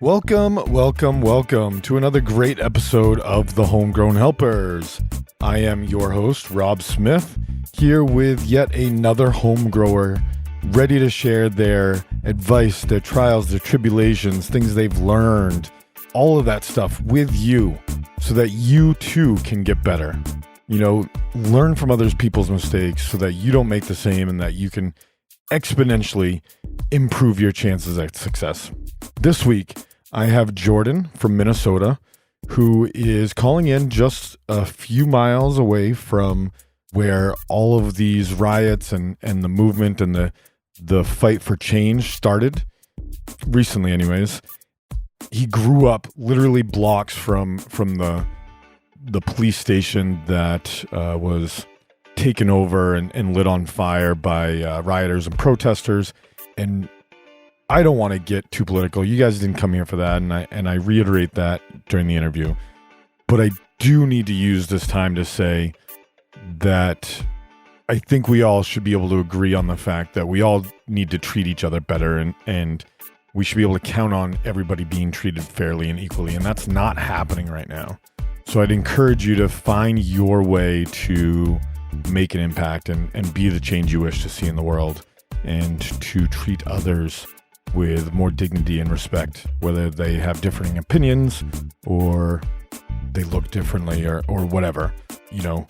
Welcome to another great episode of the Homegrown Helpers. I am your host, Rob Smith, here with yet another home grower, ready to share their advice, their trials, their tribulations, things they've learned, all of that stuff with you so that you too can get better. You know, learn from other people's mistakes so that you don't make the same and that you can exponentially improve your chances at success. This week, I have Jordan from Minnesota, who is calling in just a few miles away from where all of these riots and the movement and the fight for change started, recently anyways. He grew up literally blocks from the police station that was taken over and lit on fire by rioters and protesters. And I don't want to get too political. You guys didn't come here for that, and I reiterate that during the interview. But I do need to use this time to say that I think we all should be able to agree on the fact that we all need to treat each other better, and we should be able to count on everybody being treated fairly and equally, and that's not happening right now. So I'd encourage you to find your way to make an impact and be the change you wish to see in the world, and to treat others with more dignity and respect, whether they have differing opinions or they look differently or whatever. You know,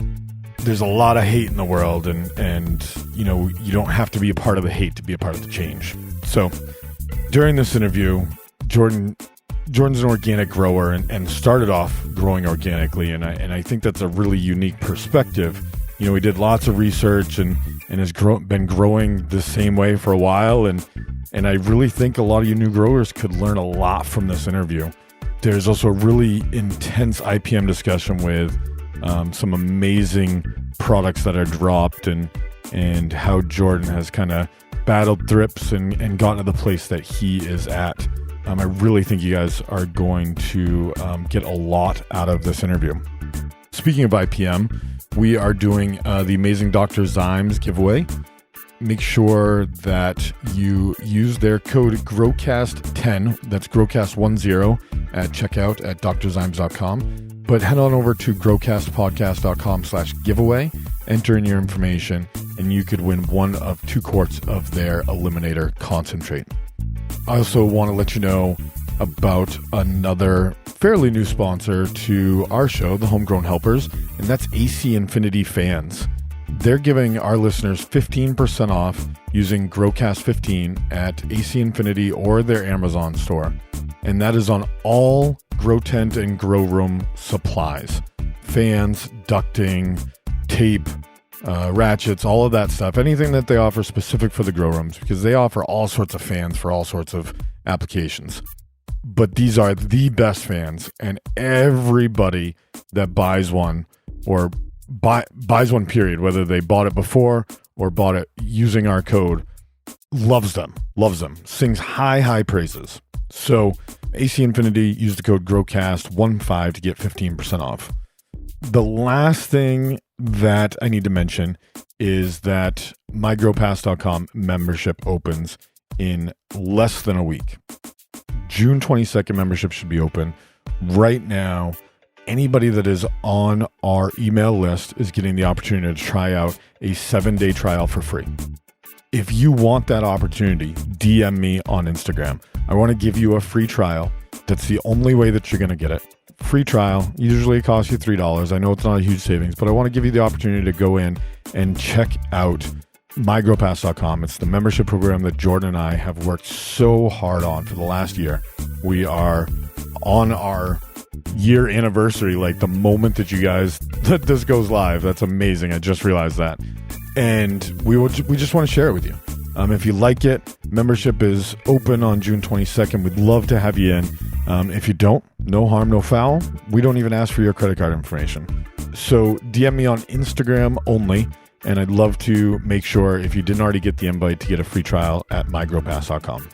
there's a lot of hate in the world, and you know, you don't have to be a part of the hate to be a part of the change. So during this interview, Jordan's an organic grower and started off growing organically, and I think that's a really unique perspective. You know, we did lots of research and has been growing the same way for a while, and I really think a lot of you new growers could learn a lot from this interview. There's also a really intense IPM discussion with some amazing products that are dropped and how Jordan has kind of battled thrips and gotten to the place that he is at. I really think you guys are going to get a lot out of this interview. Speaking of IPM, we are doing the Amazing Doctor Zymes giveaway. Make sure that you use their code growcast10, that's growcast10 at checkout at drzymes.com. But head on over to growcastpodcast.com/giveaway, enter in your information, and you could win one of 2 quarts of their Eliminator Concentrate. I also want to let you know about another fairly new sponsor to our show, the Homegrown Helpers, and that's AC Infinity Fans. They're giving our listeners 15% off using growcast 15 at AC Infinity or their Amazon store. And that is on all grow tent and grow room supplies. Fans, ducting, tape, ratchets, all of that stuff. Anything that they offer specific for the grow rooms, because they offer all sorts of fans for all sorts of applications. But these are the best fans, and everybody that buys one or buys one period, whether they bought it before or bought it using our code, loves them, sings high praises. So AC Infinity, use the code GROWCAST15 to get 15% off. The last thing that I need to mention is that mygrowpass.com membership opens in less than a week. June 22nd membership should be open. Right now, anybody that is on our email list is getting the opportunity to try out a 7-day trial for free. If you want that opportunity, DM me on Instagram. I want to give you a free trial. That's the only way that you're going to get it. Free trial. Usually it costs you $3. I know it's not a huge savings, but I want to give you the opportunity to go in and check out mygrowpass.com. It's the membership program that Jordan and I have worked so hard on for the last year. We are on our year anniversary, like the moment that this goes live. That's amazing. I just realized that. And we just want to share it with you. If you like it, membership is open on June 22nd. We'd love to have you in. If you don't, no harm, no foul. We don't even ask for your credit card information. So DM me on Instagram only, and I'd love to make sure, if you didn't already get the invite, to get a free trial at mygrowpass.com.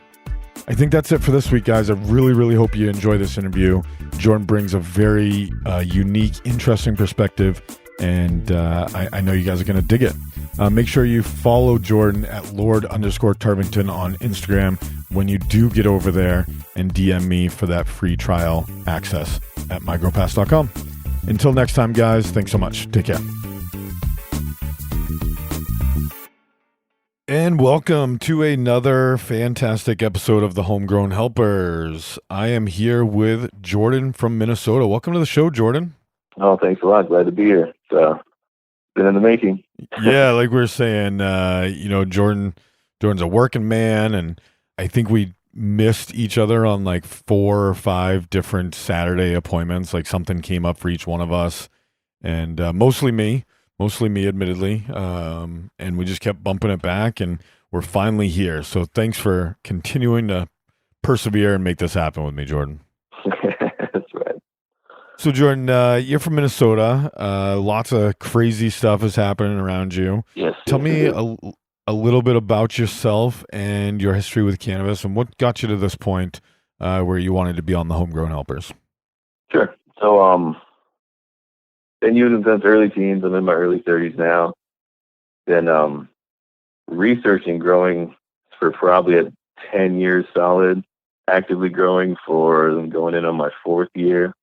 I think that's it for this week, guys. I really hope you enjoy this interview. Jordan brings a very unique, interesting perspective, and I know you guys are going to dig it. Make sure you follow Jordan at Lord_Tarvington on Instagram, when you do get over there and DM me for that free trial access at mygrowpass.com. Until next time, guys, thanks so much. Take care. And welcome to another fantastic episode of the Homegrown Helpers. I am here with Jordan from Minnesota. Welcome to the show, Jordan. Oh, thanks a lot. Glad to be here. It's been in the making. Yeah, like we were saying, Jordan's a working man, and I think we missed each other on like 4 or 5 different Saturday appointments. Like something came up for each one of us, and mostly me, admittedly. And we just kept bumping it back, and we're finally here. So thanks for continuing to persevere and make this happen with me, Jordan. That's right. So Jordan, you're from Minnesota. Lots of crazy stuff is happening around you. Yes. Tell me a little bit about yourself and your history with cannabis, and what got you to this point where you wanted to be on the Homegrown Helpers. Sure. So, been using since early teens. I'm in my early 30s now. Been researching growing for probably 10 years solid. Actively growing for going in on my 4th year.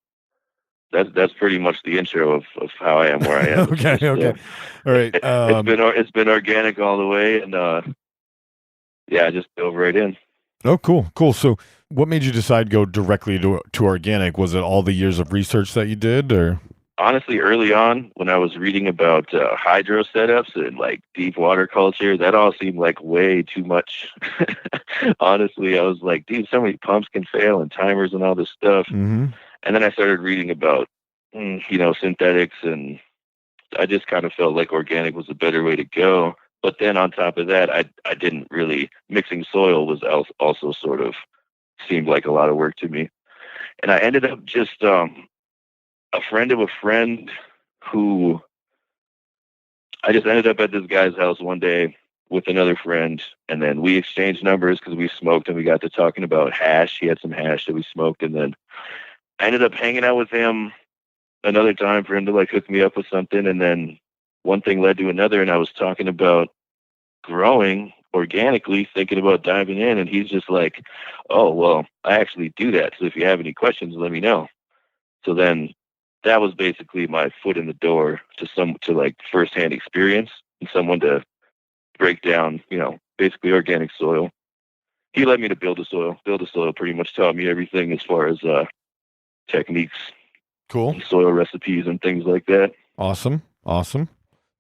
That's pretty much the intro of how I am where I am. Okay. All right. It's been organic all the way, and I just dove right in. Oh, cool. So, what made you decide to go directly to organic? Was it all the years of research that you did, or? Honestly, early on, when I was reading about hydro setups and like deep water culture, that all seemed like way too much. Honestly, I was like, dude, so many pumps can fail and timers and all this stuff. Mm-hmm. And then I started reading about, synthetics, and I just kind of felt like organic was a better way to go. But then on top of that, I didn't really, mixing soil was also sort of seemed like a lot of work to me. And I ended up just, a friend of a friend who I just ended up at this guy's house one day with another friend, and then we exchanged numbers because we smoked, and we got to talking about hash. He had some hash that we smoked, and then I ended up hanging out with him another time for him to like hook me up with something, and then one thing led to another, and I was talking about growing organically, thinking about diving in, and he's just like, oh, well, I actually do that, so if you have any questions, let me know. So then that was basically my foot in the door to like firsthand experience and someone to break down, basically organic soil. He led me to build a soil. Build a soil pretty much taught me everything as far as techniques, cool, soil recipes and things like that. Awesome.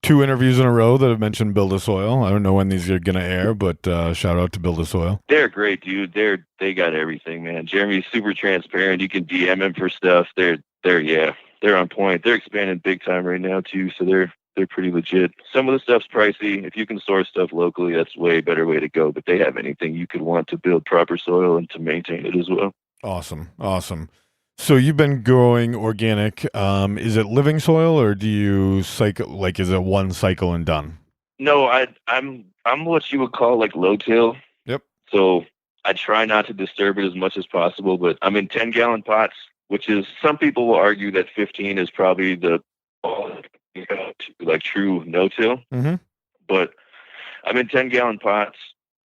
2 interviews in a row that have mentioned Build a Soil. I don't know when these are going to air, but shout out to Build a Soil. They're great, dude. They got everything, man. Jeremy's super transparent. You can DM him for stuff. They're on point. They're expanding big time right now too, so they're pretty legit. Some of the stuff's pricey. If you can source stuff locally, that's way better way to go. But they have anything you could want to build proper soil and to maintain it as well. Awesome. So you've been growing organic. Is it living soil, or do you cycle? Like, is it one cycle and done? No, I'm what you would call like low till. Yep. So I try not to disturb it as much as possible, but I'm in 10-gallon pots, which is, some people will argue that 15 is probably the like true no-till. Mm-hmm. But I'm in 10-gallon pots.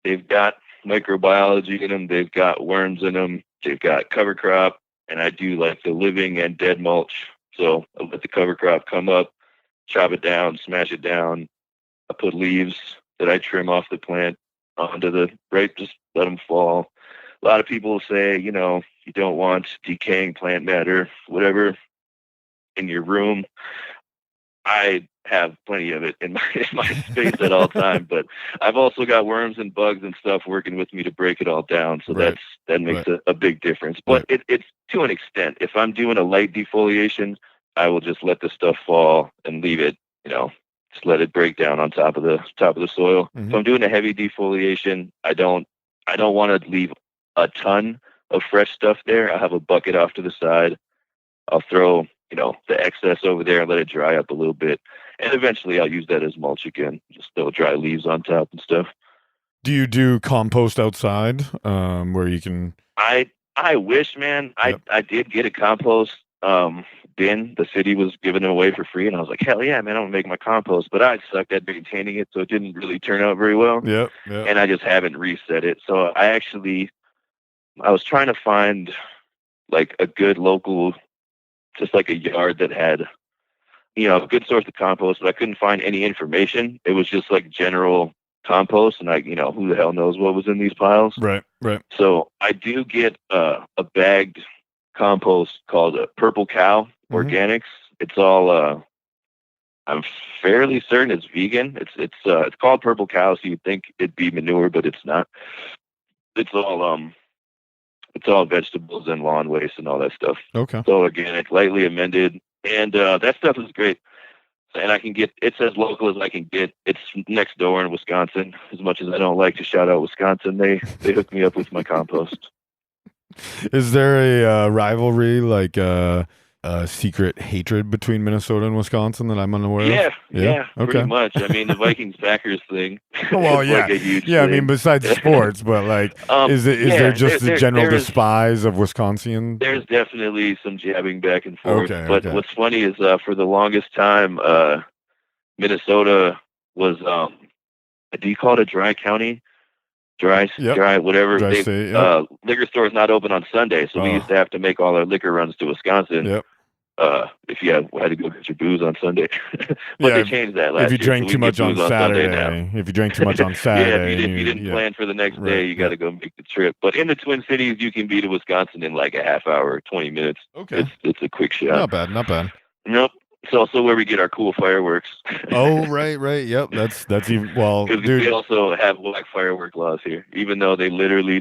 They've got microbiology in them. They've got worms in them. They've got cover crop. And I do like the living and dead mulch. So I let the cover crop come up, chop it down, smash it down. I put leaves that I trim off the plant onto just let them fall. A lot of people say, you don't want decaying plant matter, whatever, in your room. I have plenty of it in my space at all time, but I've also got worms and bugs and stuff working with me to break it all down. So that makes a big difference. But it's to an extent. If I'm doing a light defoliation, I will just let the stuff fall and leave it, just let it break down on top of the soil. Mm-hmm. If I'm doing a heavy defoliation, I don't want to leave a ton of fresh stuff there. I have a bucket off to the side. I'll throw, the excess over there and let it dry up a little bit. And eventually I'll use that as mulch again. Just throw dry leaves on top and stuff. Do you do compost outside where you can? I wish, man. Yep. I did get a compost bin. The city was giving it away for free. And I was like, hell yeah, man, I'm going to make my compost. But I sucked at maintaining it, so it didn't really turn out very well. Yep. And I just haven't reset it. So I actually I was trying to find like a good local, just like a yard that had, a good source of compost, but I couldn't find any information. It was just like general compost, and who the hell knows what was in these piles. Right. So I do get a bagged compost called Purple Cow Organics. It's all, I'm fairly certain it's vegan. It's called Purple Cow, so you'd think it'd be manure, but it's not. It's all vegetables and lawn waste and all that stuff. Okay. It's all organic, lightly amended, and that stuff is great. And it's as local as I can get. It's next door in Wisconsin. As much as I don't like to shout out Wisconsin, they hooked me up with my compost. Is there a rivalry, like a secret hatred between Minnesota and Wisconsin that I'm unaware of? Yeah, okay. Pretty much. I mean, the Vikings-Packers thing. Well, yeah, like a huge yeah. thing. I mean, besides sports, but like, is there just a general despise of Wisconsin? There's definitely some jabbing back and forth. Okay, but what's funny is for the longest time, Minnesota was, do you call it a dry county? Dry, whatever. Dry state, liquor stores not open on Sunday, so we used to have to make all our liquor runs to Wisconsin. Yep. If you had to go get your booze on Sunday, but they changed that last year. If you drank too much on Saturday, if you drank too much on Saturday, if you didn't plan for the next day, you got to go make the trip. But in the Twin Cities, you can be to Wisconsin in like a half hour, 20 minutes. Okay, it's a quick shot. Not bad. Nope. It's also where we get our cool fireworks. Oh, right. Yep, that's even dude. We also have whack firework laws here, even though they literally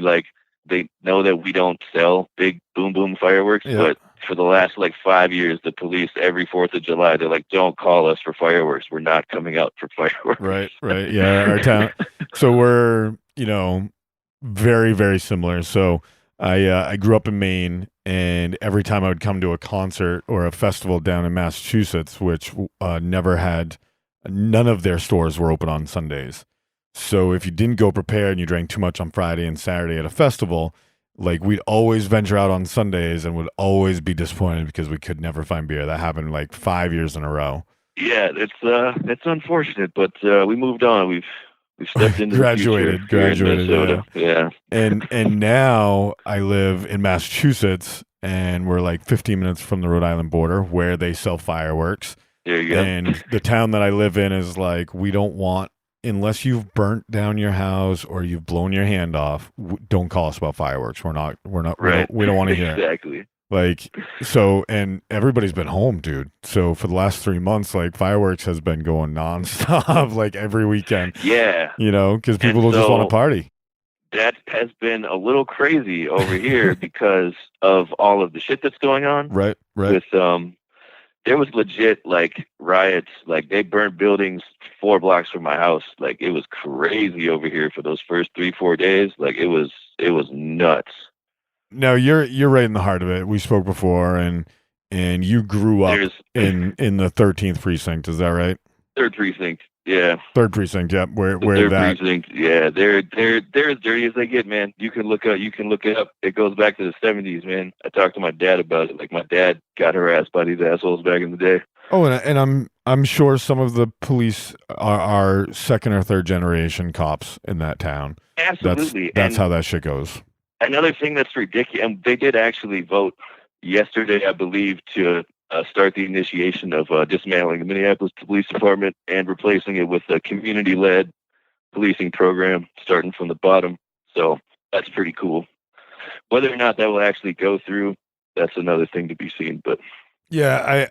they know that we don't sell big boom boom fireworks. Yep. But for the last 5 years, the police every 4th of July, they're like, "Don't call us for fireworks. We're not coming out for fireworks." Right. Yeah, our town. So we're very very similar. So I grew up in Maine. And every time I would come to a concert or a festival down in Massachusetts, which none of their stores were open on Sundays. So if you didn't go prepared and you drank too much on Friday and Saturday at a festival, we'd always venture out on Sundays and would always be disappointed because we could never find beer. That happened 5 years in a row. Yeah, it's unfortunate, but we moved on. We've stepped into graduated, yeah. And now I live in Massachusetts, and we're 15 minutes from the Rhode Island border where they sell fireworks. There you go. And the town that I live in is we don't want, unless you've burnt down your house or you've blown your hand off, don't call us about fireworks. We're not. Right. We don't want to hear exactly. And everybody's been home, dude. So for the last 3 months, fireworks has been going nonstop, every weekend. Yeah. Because people will just want to party. That has been a little crazy over here because of all of the shit that's going on. Right. With, there was legit, riots. They burned buildings 4 blocks from my house. It was crazy over here for those first 3-4 days. It was nuts. No, you're right in the heart of it. We spoke before, and you grew up in the 13th precinct. Is that right? 3rd precinct, yeah. 3rd precinct, yeah. Where 3rd that precinct, yeah. They're as dirty as they get, man. You can look it up. It goes back to the 70s, man. I talked to my dad about it. My dad got harassed by these assholes back in the day. Oh, and I'm sure some of the police are 2nd or 3rd generation cops in that town. Absolutely, that's how that shit goes. Another thing that's ridiculous, and they did actually vote yesterday, I believe, to start the initiation of dismantling the Minneapolis Police Department and replacing it with a community-led policing program starting from the bottom. So that's pretty cool. Whether or not that will actually go through, that's another thing to be seen. But yeah,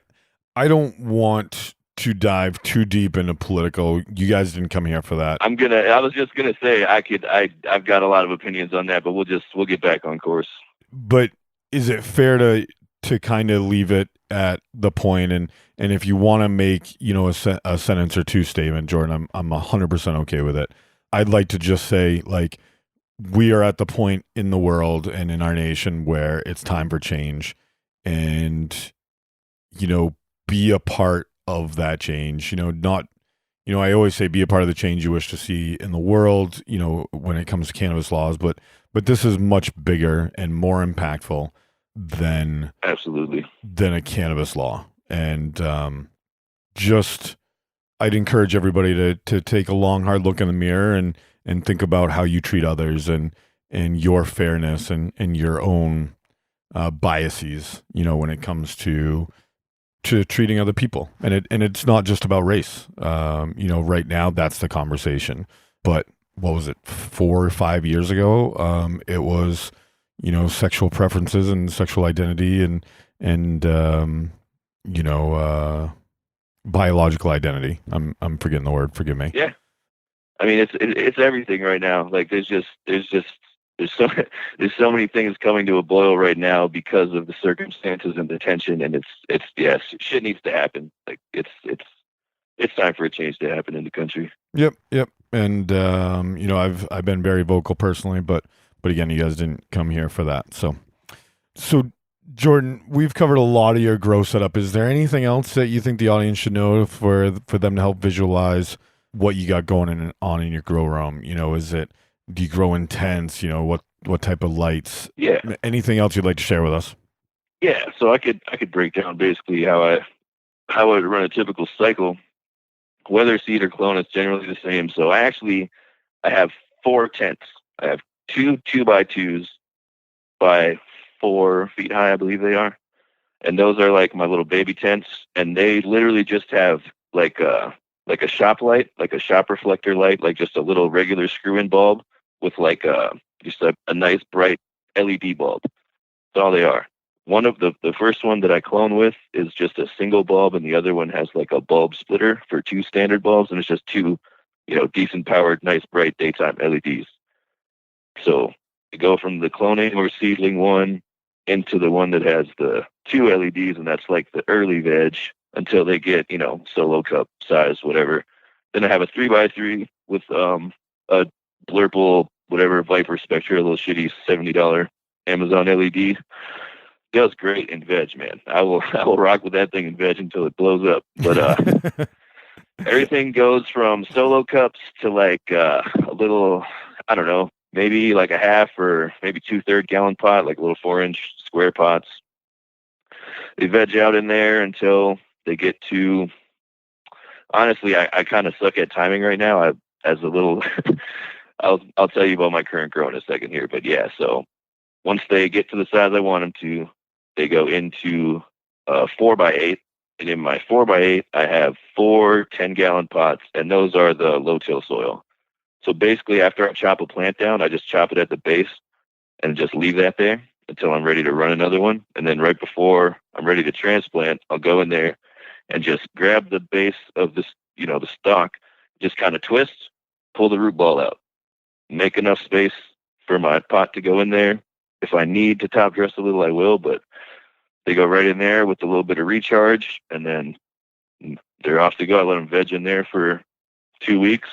I don't want to dive too deep into political. You guys didn't come here for that. I was just gonna say I've got a lot of opinions on that, but we'll get back on course. But is it fair to kind of leave it at the point, and if you want to make a sentence or two statement, Jordan, I'm 100% okay with it. I'd like to just say we are at the point in the world and in our nation where it's time for change, and be a part of that change. I always say be a part of the change you wish to see in the world, when it comes to cannabis laws, but this is much bigger and more impactful than a cannabis law. And I'd encourage everybody to take a long, hard look in the mirror and think about how you treat others, and your fairness and your own biases, when it comes to treating other people. And it's not just about race. Right now that's the conversation. But what was it, 4 or 5 years ago? It was, sexual preferences and sexual identity and biological identity. I'm forgetting the word. Forgive me. Yeah. I mean, it's everything right now. Like there's so there's so many things coming to a boil right now because of the circumstances and the tension, and it's yes, shit needs to happen. Like it's time for a change to happen in the country. Yep. And I've been very vocal personally, but again, you guys didn't come here for that. So Jordan, we've covered a lot of your grow setup. Is there anything else that you think the audience should know for them to help visualize what you got going on in your grow room? Do you grow intense? What type of lights? Yeah. Anything else you'd like to share with us? Yeah. So I could break down basically how I would run a typical cycle. Whether seed or clone, it's generally the same. So I have 4 tents. I have 2 2x2s by 4 feet high, I believe they are. And those are like my little baby tents. And they literally just have like a shop light, like a shop reflector light, like just a little regular screw-in bulb with like just a nice bright LED bulb. That's all they are. One of the first one that I clone with is just a single bulb, and the other one has like a bulb splitter for 2 standard bulbs, and it's just 2, decent powered, nice bright daytime LEDs. So you go from the cloning or seedling one into the one that has the 2 LEDs, and that's like the early veg until they get, solo cup size, whatever. Then I have a 3x3 with a Blurple, whatever, Viper Spectra, a little shitty $70 Amazon LED. Does great in veg, man. I will rock with that thing in veg until it blows up. But everything goes from solo cups to like a little, I don't know, maybe like a half or maybe 2/3 gallon pot, like little 4-inch square pots. They veg out in there until they get to, honestly, I kind of suck at timing right now. I'll tell you about my current grow in a second here, but yeah, so once they get to the size I want them to, they go into 4x8, and in my 4x8, I have 4 10-gallon pots, and those are the low-till soil. So basically, after I chop a plant down, I just chop it at the base and just leave that there until I'm ready to run another one. And then right before I'm ready to transplant, I'll go in there and just grab the base of this, the stalk, just kind of twist, pull the root ball out, make enough space for my pot to go in there. If I need to top dress a little, I will, but they go right in there with a little bit of recharge, and then they're off to go. I let them veg in there for 2 weeks,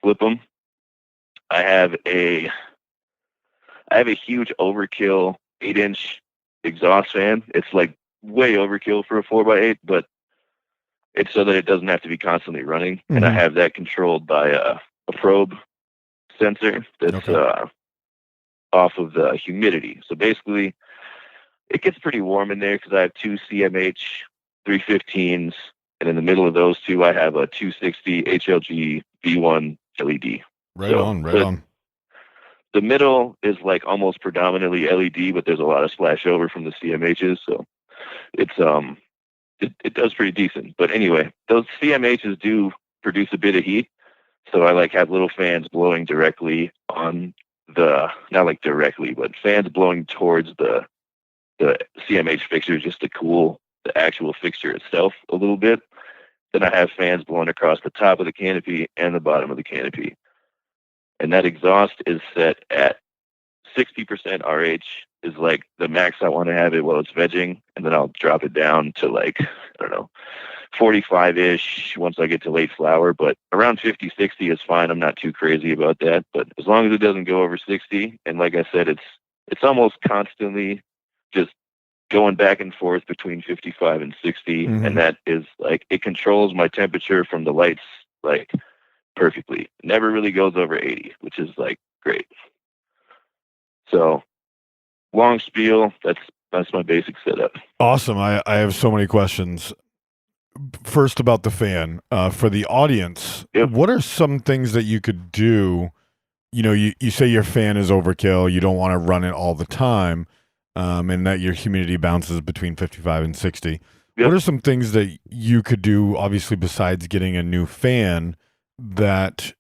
flip them. I have a huge overkill 8-inch exhaust fan. It's like way overkill for a 4x8, but it's so that it doesn't have to be constantly running. Mm-hmm. And I have that controlled by a probe sensor that's off of the humidity. So basically, it gets pretty warm in there because I have 2 CMH 315s, and in the middle of those 2, I have a 260 HLG V1 LED. Right on. The middle is like almost predominantly LED, but there's a lot of splash over from the CMHs, so it's it does pretty decent. But anyway, those CMHs do produce a bit of heat, so I like have little fans blowing directly on not like directly, but fans blowing towards the CMH fixture just to cool the actual fixture itself a little bit. Then I have fans blowing across the top of the canopy and the bottom of the canopy. And that exhaust is set at 60% RH is like the max I want to have it while it's vegging. And then I'll drop it down to like, I don't know, 45-ish once I get to late flower. But around 50, 60 is fine. I'm not too crazy about that. But as long as it doesn't go over 60, and like I said, it's almost constantly just going back and forth between 55 and 60. Mm-hmm. And that is like, it controls my temperature from the lights like perfectly. It never really goes over 80, which is like great. So long spiel, that's my basic setup. Awesome. I have so many questions. First, about the fan. For the audience, What are some things that you could do, you say your fan is overkill. You don't want to run it all the time, and that your humidity bounces between 55 and 60. Yep. What are some things that you could do, obviously, besides getting a new fan that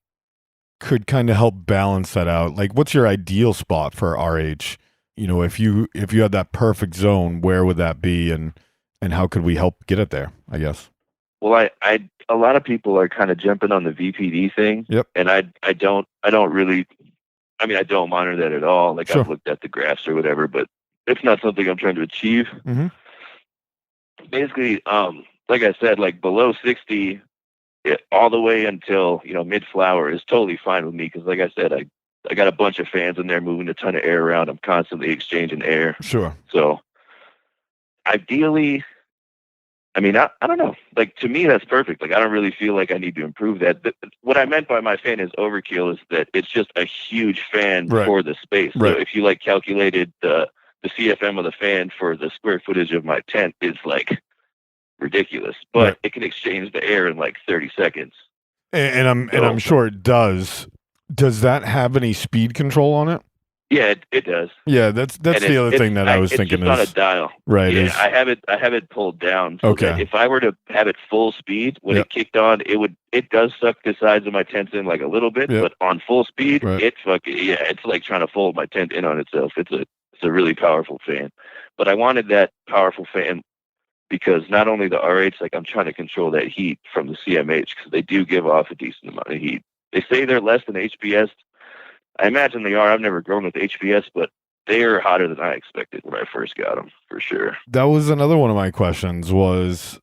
could kind of help balance that out? Like, what's your ideal spot for RH? If you had that perfect zone, where would that be, and how could we help get it there, I guess? Well, a lot of people are kind of jumping on the VPD thing. Yep. And I don't really, I mean, I don't monitor that at all. Like, Sure. I've looked at the graphs or whatever, but it's not something I'm trying to achieve. Mm-hmm. Basically, like I said, like below 60, all the way until, mid flower is totally fine with me. Cause like I said, I got a bunch of fans in there moving a ton of air around. I'm constantly exchanging air. Sure. So ideally, I mean, I don't know. Like, to me, that's perfect. Like, I don't really feel like I need to improve that. What I meant by my fan is overkill is that it's just a huge fan for the space. Right. So if you like calculated the CFM of the fan for the square footage of my tent is like ridiculous, but it can exchange the air in like 30 seconds. And I'm sure it does. Does that have any speed control on it? Yeah, it does. Yeah, that's the other thing that I was thinking is on a dial. Right. Yeah, I have it pulled down. So that if I were to have it full speed when it kicked on, it does suck the sides of my tent in like a little bit, but on full speed, it's like trying to fold my tent in on itself. It's a really powerful fan. But I wanted that powerful fan because not only the RH, like I'm trying to control that heat from the CMH because they do give off a decent amount of heat. They say they're less than HPS. I imagine they are. I've never grown with HPS, but they are hotter than I expected when I first got them, for sure. That was another one of my questions was,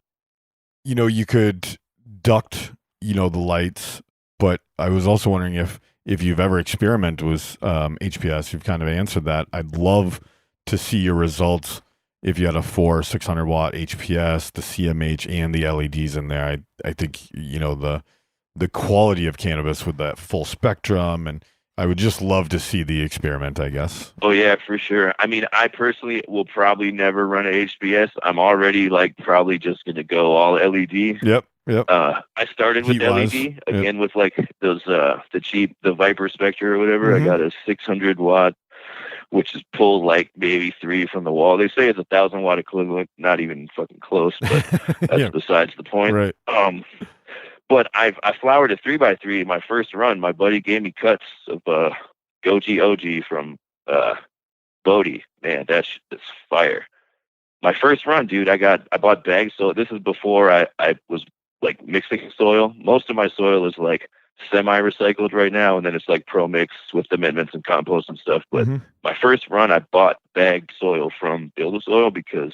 you could duct, the lights, but I was also wondering if you've ever experimented with HPS. You've kind of answered that. I'd love to see your results if you had a 600 watt HPS, the CMH, and the LEDs in there. I think, the quality of cannabis with that full spectrum, and I would just love to see the experiment, I guess. Oh, yeah, for sure. I mean, I personally will probably never run an HPS. I'm already probably just going to go all LED. Yep. I started with LED again with like those, the Viper Spectre or whatever. Mm-hmm. I got a 600 watt, which is pulled like maybe 3 from the wall. They say it's 1,000 watt equivalent, not even fucking close, but that's besides the point. Right. But I flowered a 3x3 my first run. My buddy gave me cuts of Goji OG from Bodie. Man, that's fire. My first run, dude, I bought bags. So this is before I was like mixing soil. Most of my soil is like semi-recycled right now, and then it's like pro mix with amendments and compost and stuff. But my first run, I bought bagged soil from Build a Soil because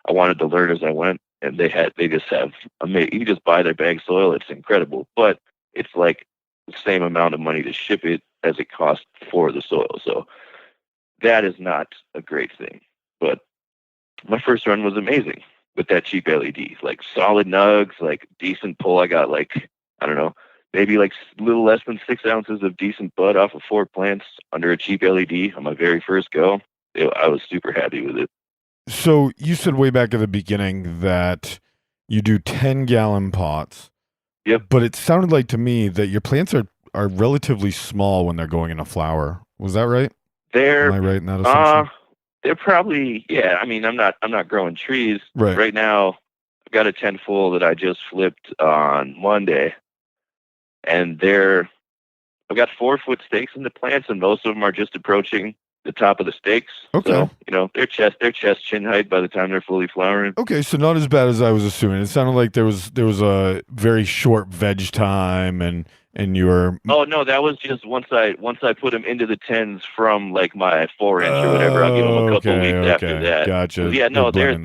I wanted to learn as I went. And they just have amazing. You can just buy their bag soil; it's incredible. But it's like the same amount of money to ship it as it costs for the soil. So that is not a great thing. But my first run was amazing with that cheap LED, like solid nugs, like decent pull. I got like I don't know, maybe like a little less than 6 ounces of decent bud off of 4 plants under a cheap LED on my very first go. I was super happy with it. So you said way back at the beginning that you do 10-gallon pots. Yep. But it sounded like to me that your plants are relatively small when they're going into flower. Was that right? Am I right in that assumption? They're probably, yeah. I mean, I'm not growing trees. Right now, I've got a 10 full that I just flipped on Monday. And I've got 4-foot stakes in the plants, and most of them are just approaching the top of the stakes. Okay. So, they're chest chin height by the time they're fully flowering. Okay, so not as bad as I was assuming. It sounded like there was a very short veg time, and you were. Oh no, that was just once I put them into the 10s from like my 4-inch or whatever. I'll give them a couple weeks after that. Gotcha. Yeah, no, they're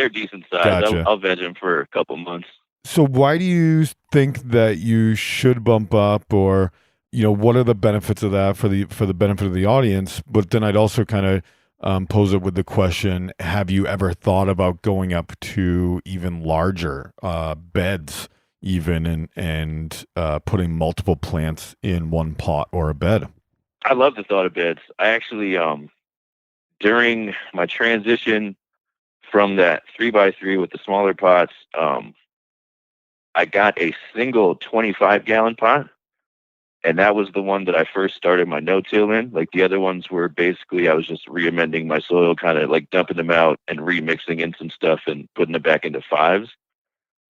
decent size. Gotcha. I'll veg them for a couple months. So why do you think that you should bump up, or what are the benefits of that for the benefit of the audience? But then I'd also kind of pose it with the question: have you ever thought about going up to even larger beds, even and putting multiple plants in one pot or a bed? I love the thought of beds. I actually, during my transition from that 3x3 with the smaller pots, I got a single 25-gallon pot. And that was the one that I first started my no-till in. Like the other ones were basically I was just re-amending my soil, kind of like dumping them out and remixing in some stuff and putting it back into 5s.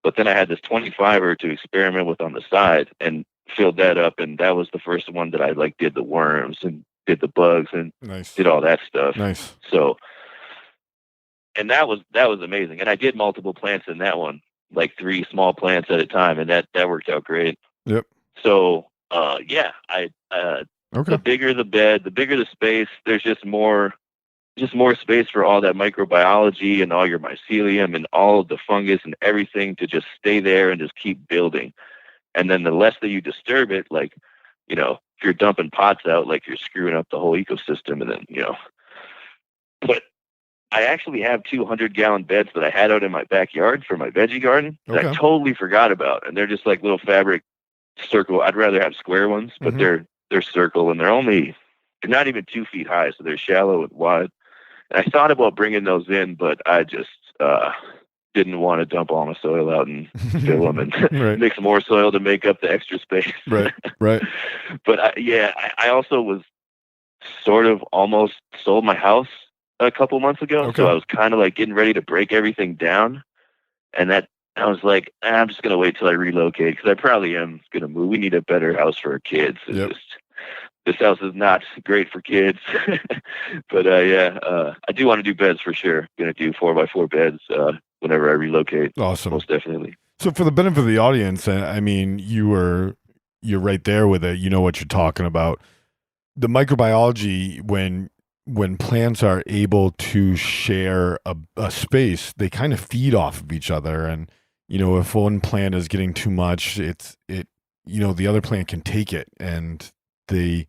But then I had this 25er to experiment with on the side and filled that up. And that was the first one that I like did the worms and did the bugs and did all that stuff. Nice. So, and that was amazing. And I did multiple plants in that one, like 3 small plants at a time. And that worked out great. Yep. So, the bigger the bed, the bigger the space, there's just more space for all that microbiology and all your mycelium and all of the fungus and everything to just stay there and just keep building. And then the less that you disturb it, like, if you're dumping pots out, like you're screwing up the whole ecosystem. And then, but I actually have 200-gallon beds that I had out in my backyard for my veggie garden that I totally forgot about. And they're just like little fabric circle. I'd rather have square ones, but they're circle and they're not even 2 feet high. So they're shallow and wide. And I thought about bringing those in, but I just didn't want to dump all my soil out and fill them and mix more soil to make up the extra space. Right. But I also was sort of almost sold my house a couple months ago. So I was kind of like getting ready to break everything down. And that I was like, I'm just going to wait till I relocate because I probably am going to move. We need a better house for our kids. This house is not great for kids, but I do want to do beds for sure. Going to do 4x4 beds whenever I relocate. Awesome, most definitely. So for the benefit of the audience, I mean, you're right there with it. You know what you're talking about. The microbiology when plants are able to share a space, they kind of feed off of each other, and if one plant is getting too much, the other plant can take it and they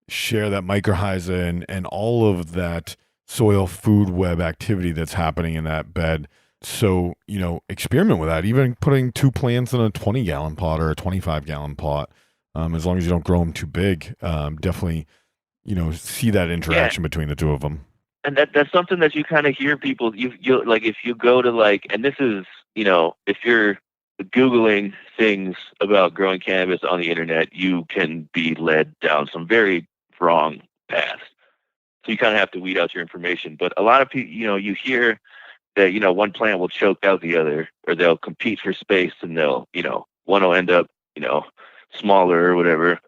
share that mycorrhiza and all of that soil food web activity that's happening in that bed. So, experiment with that. Even putting 2 plants in a 20-gallon pot or a 25-gallon pot, as long as you don't grow them too big, definitely, see that interaction between the 2 of them. And that's something that you kind of hear people, you like, if you go to like, and this is, if you're Googling things about growing cannabis on the internet, you can be led down some very wrong paths. So you kind of have to weed out your information. But a lot of people, you hear that, one plant will choke out the other, or they'll compete for space and they'll, one will end up, smaller or whatever.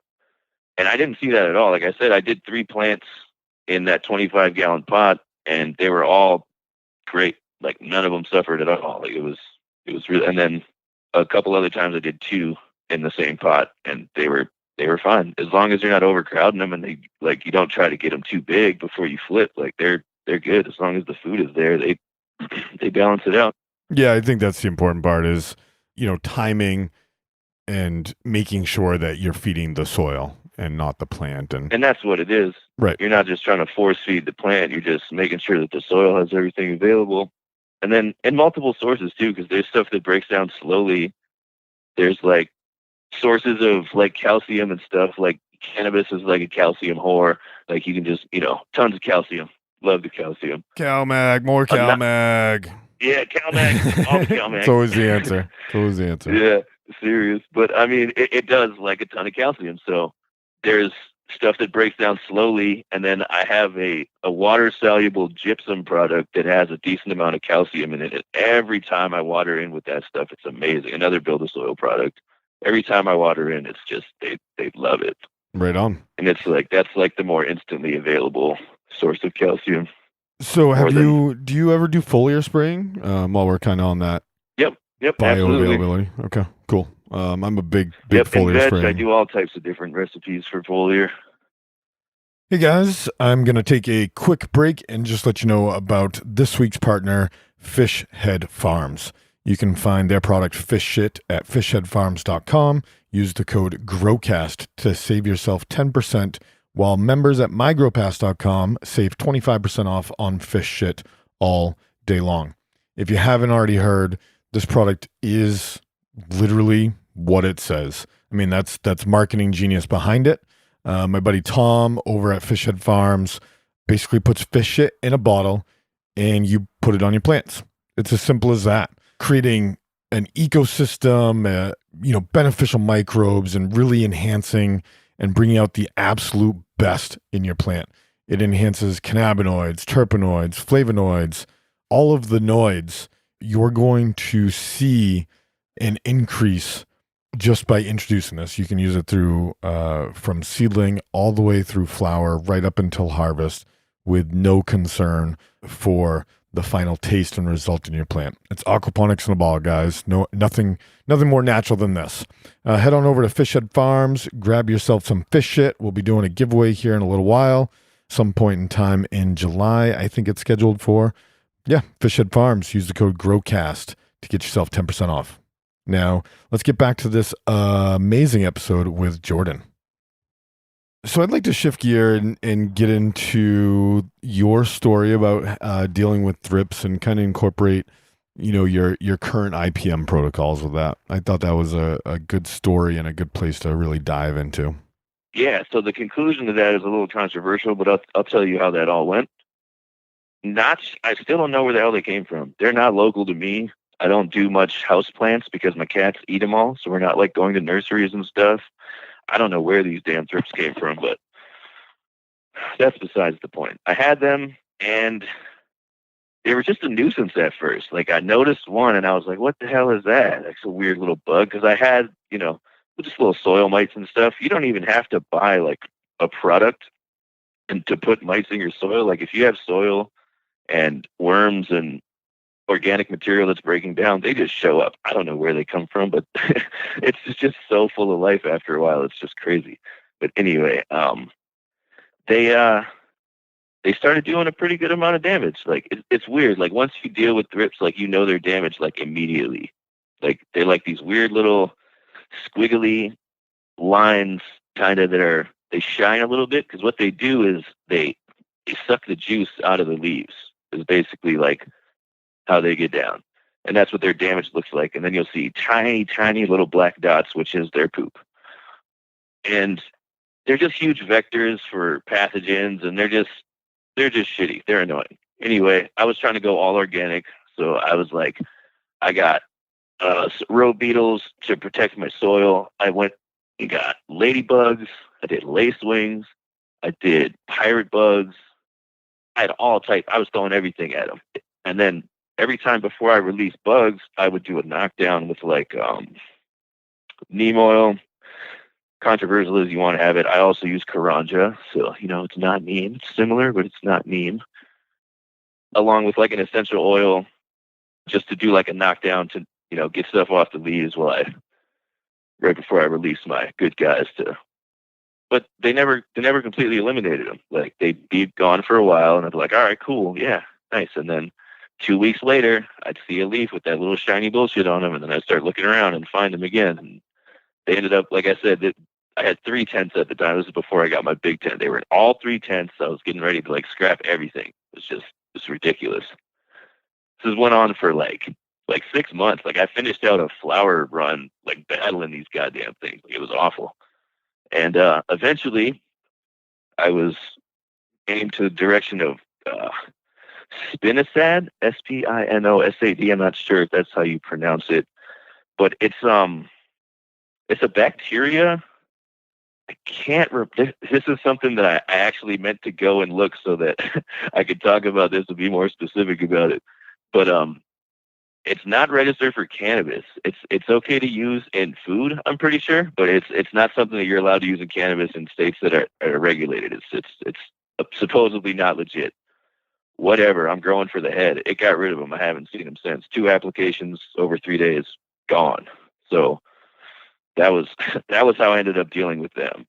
And I didn't see that at all. Like I said, I did 3 plants in that 25-gallon pot and they were all great. Like none of them suffered at all. Like it was really, and then a couple other times I did 2 in the same pot and they were fine. As long as you're not overcrowding them and they, like, you don't try to get them too big before you flip, like they're good. As long as the food is there, they balance it out. Yeah. I think that's the important part is, timing and making sure that you're feeding the soil and not the plant. And that's what it is. Right. You're not just trying to force feed the plant. You're just making sure that the soil has everything available. And then in multiple sources too, because there's stuff that breaks down slowly. There's like sources of like calcium and stuff. Like cannabis is like a calcium whore. Like you can just, tons of calcium. Love the calcium. CalMag, more CalMag. Yeah, CalMag. All the CalMag. It's always the answer. Yeah, serious. But I mean, it does like a ton of calcium. So there's stuff that breaks down slowly, and then I have a water-soluble gypsum product that has a decent amount of calcium in it. And every time I water in with that stuff, it's amazing. Another build-a-soil product. Every time I water in, it's just they love it. Right on. And it's like that's like the more instantly available source of calcium. So do you ever do foliar spraying while we're kind of on that? Yep, bioavailability. Absolutely. Okay, cool. I'm a big foliar sprayer. I do all types of different recipes for foliar. Hey guys, I'm going to take a quick break and just let you know about this week's partner, Fish Head Farms. You can find their product Fish Shit at fishheadfarms.com. Use the code GROWCAST to save yourself 10%, while members at mygrowpass.com save 25% off on Fish Shit all day long. If you haven't already heard, this product is literally what it says. I mean, that's marketing genius behind it. My buddy Tom over at Fish Head Farms basically puts fish shit in a bottle and you put it on your plants. It's as simple as that. Creating an ecosystem, beneficial microbes and really enhancing and bringing out the absolute best in your plant. It enhances cannabinoids, terpenoids, flavonoids, all of the noids. You're going to see an increase just by introducing this. You can use it through from seedling all the way through flower, right up until harvest, with no concern for the final taste and result in your plant. It's aquaponics in a ball, guys. Nothing more natural than this. Head on over to Fish Head Farms, grab yourself some fish shit. We'll be doing a giveaway here in a little while, some point in time in July, I think it's scheduled for. Yeah, Fish Head Farms. Use the code GROWCAST to get yourself 10% off. Now, let's get back to this amazing episode with Jordan. So I'd like to shift gear and get into your story about dealing with thrips and kind of incorporate, your current IPM protocols with that. I thought that was a good story and a good place to really dive into. Yeah, so the conclusion to that is a little controversial, but I'll tell you how that all went. I still don't know where the hell they came from. They're not local to me. I don't do much house plants because my cats eat them all, so we're not like going to nurseries and stuff. I don't know where these damn thrips came from, but that's besides the point. I had them, and they were just a nuisance at first. Like, I noticed one, and I was like, what the hell is that? It's a weird little bug, because I had, just little soil mites and stuff. You don't even have to buy, like, a product and to put mites in your soil. Like, if you have soil and worms and organic material that's breaking down, they just show up. I don't know where they come from, but it's just so full of life after a while. It's just crazy. But anyway, they started doing a pretty good amount of damage. Like, it's weird. Like, once you deal with thrips, like, they're damaged, like, immediately. Like, they're like these weird little squiggly lines kind of they shine a little bit, because what they do is they suck the juice out of the leaves, is basically like how they get down. And that's what their damage looks like. And then you'll see tiny, tiny little black dots, which is their poop. And they're just huge vectors for pathogens, and they're just shitty. They're annoying. Anyway, I was trying to go all organic. So I was like, I got row beetles to protect my soil. I went and got ladybugs. I did lacewings. I did pirate bugs. I had all types. I was throwing everything at them. And then every time before I released bugs, I would do a knockdown with like neem oil. Controversial as you want to have it. I also use Karanja. So, it's not neem. It's similar, but it's not neem. Along with like an essential oil, just to do like a knockdown to, get stuff off the leaves right before I release my good guys but they never completely eliminated them. Like, they'd be gone for a while, and I'd be like, all right, cool. Yeah, nice. And then 2 weeks later, I'd see a leaf with that little shiny bullshit on them, and then I'd start looking around and find them again. And they ended up, like I said, I had 3 tents at the time. This is before I got my big tent. They were in all 3 tents. I was getting ready to like scrap everything. It's ridiculous. This went on for like 6 months. Like, I finished out a flower run, like battling these goddamn things. Like, it was awful. And eventually I was aimed to the direction of spinosad, Spinosad. I'm not sure if that's how you pronounce it, but it's a bacteria. I can't. This is something that I actually meant to go and look so that I could talk about this and be more specific about it. But it's not registered for cannabis. It's okay to use in food, I'm pretty sure, but it's not something that you're allowed to use in cannabis in states that are regulated. It's supposedly not legit. Whatever. I'm growing for the head. It got rid of them. I haven't seen them since. 2 applications over 3 days, gone. So that was how I ended up dealing with them.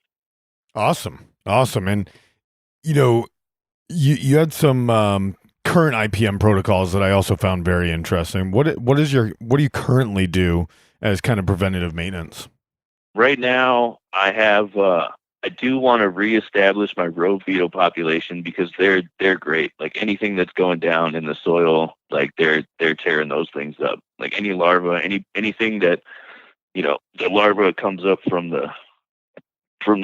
Awesome. And you had some current IPM protocols that I also found very interesting. What do you currently do as kind of preventative maintenance? Right now, I do want to reestablish my rogue beetle population, because they're great. Like, anything that's going down in the soil, like they're tearing those things up. Like, any larva, anything that the larva comes up from the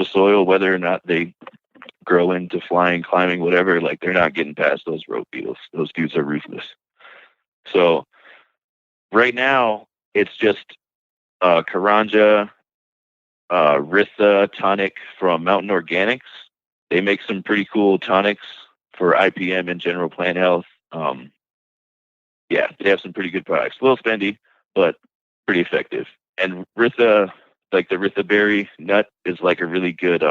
soil, whether or not they grow into flying, climbing, whatever, like, they're not getting past those rogue beetles. Those dudes are ruthless. So right now it's just Karanja, Ritha tonic from Mountain Organics. They make some pretty cool tonics for IPM and general plant health. Yeah, they have some pretty good products. A little spendy, but pretty effective. And Ritha, like the Ritha berry nut, is like a really good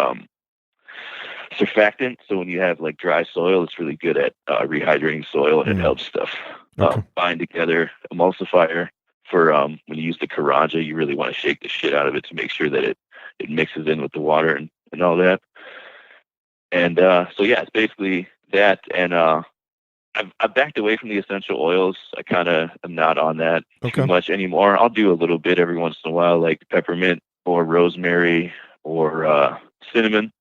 surfactant. So when you have like dry soil, it's really good at rehydrating soil, and it helps stuff bind together. Emulsifier for when you use the Karanja, you really want to shake the shit out of it to make sure that it mixes in with the water and all that. And so yeah, it's basically that. And I've backed away from the essential oils. I kind of am not on that too much anymore. I'll do a little bit every once in a while, like peppermint or rosemary or cinnamon.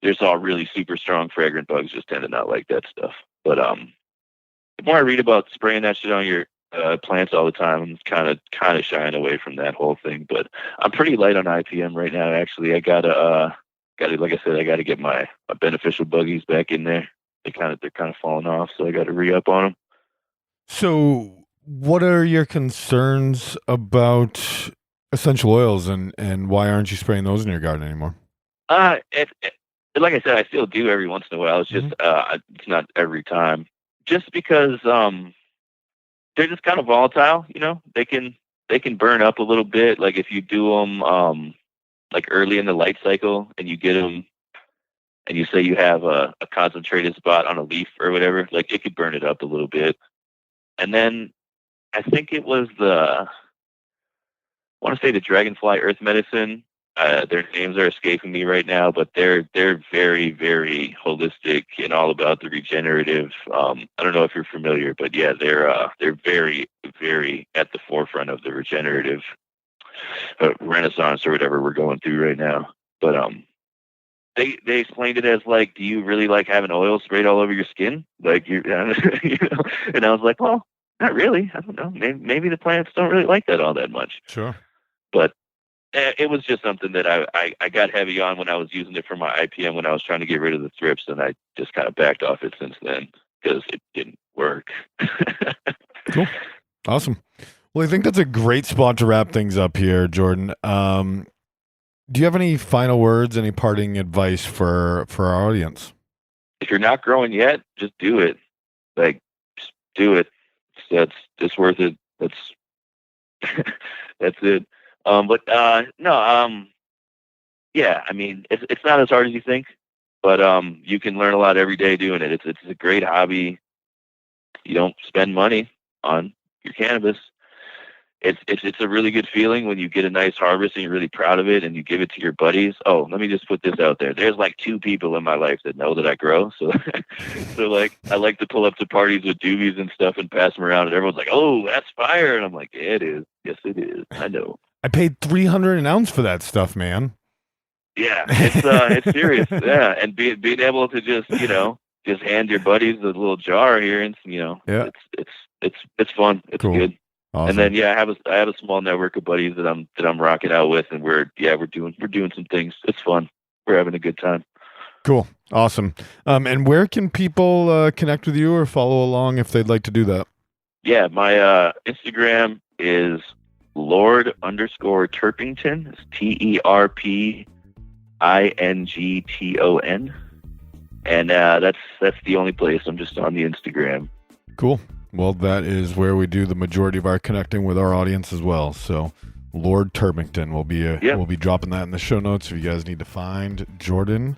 There's all really super strong fragrant bugs just tend to not like that stuff. But the more I read about spraying that shit on your plants all the time, I'm kind of shying away from that whole thing. But I'm pretty light on IPM right now. Actually, I gotta like I said, I gotta get my beneficial buggies back in there. They're kind of falling off, so I got to re-up on them. So, what are your concerns about essential oils, and why aren't you spraying those in your garden anymore? Like I said, I still do every once in a while. It's just it's not every time. Just because they're just kind of volatile, you know. They can burn up a little bit. Like if you do them like early in the light cycle, and you get them, and you say you have a concentrated spot on a leaf or whatever, like it could burn it up a little bit. And then I think it was I want to say the Dragonfly Earth Medicine. Their names are escaping me right now, but they're very, very holistic and all about the regenerative. I don't know if you're familiar, but yeah, they're very, very at the forefront of the regenerative renaissance or whatever we're going through right now. But they explained it as like, do you really like having oil sprayed all over your skin? Like you know? And I was like, well, not really. I don't know. Maybe the plants don't really like that all that much. Sure. But it was just something that I got heavy on when I was using it for my IPM when I was trying to get rid of the thrips, and I just kind of backed off it since then because it didn't work. Cool. Awesome. Well, I think that's a great spot to wrap things up here, Jordan. Do you have any final words, any parting advice for our audience? If you're not growing yet, just do it. Like, just do it. It's worth it. That's it. Yeah, I mean, it's not as hard as you think, but you can learn a lot every day doing it. It's a great hobby. You don't spend money on your cannabis. It's a really good feeling when you get a nice harvest and you're really proud of it and you give it to your buddies. Oh, let me just put this out there. There's like 2 people in my life that know that I grow. So, like, I like to pull up to parties with doobies and stuff and pass them around, and everyone's like, "Oh, that's fire!" And I'm like, "Yeah, it is. Yes, it is. I know." I paid $300 an ounce for that stuff, man. Yeah, it's serious. Yeah, and being able to just hand your buddies a little jar here, and yeah, it's fun. It's cool. Good. Awesome. And then I have a small network of buddies that I'm rocking out with, and we're doing some things. It's fun. We're having a good time. Cool. Awesome. And where can people connect with you or follow along if they'd like to do that? Yeah, my Instagram is Lord_Terpington. It's TERPINGTON. And that's the only place. I'm just on the Instagram. Cool. Well, that is where we do the majority of our connecting with our audience as well. So, Lord Terpington we'll be dropping that in the show notes if you guys need to find Jordan.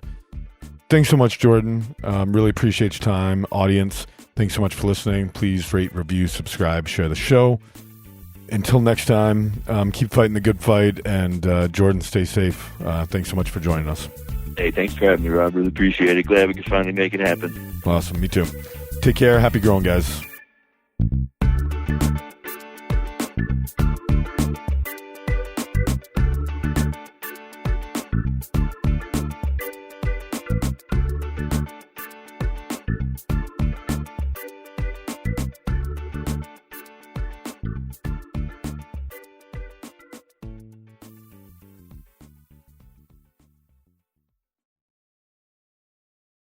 Thanks so much, Jordan. Really appreciate your time, audience. Thanks so much for listening. Please rate, review, subscribe, share the show. Until next time, keep fighting the good fight, and Jordan, stay safe. Thanks so much for joining us. Hey, thanks for having me, Rob. Really appreciate it. Glad we could finally make it happen. Awesome. Me too. Take care. Happy growing, guys.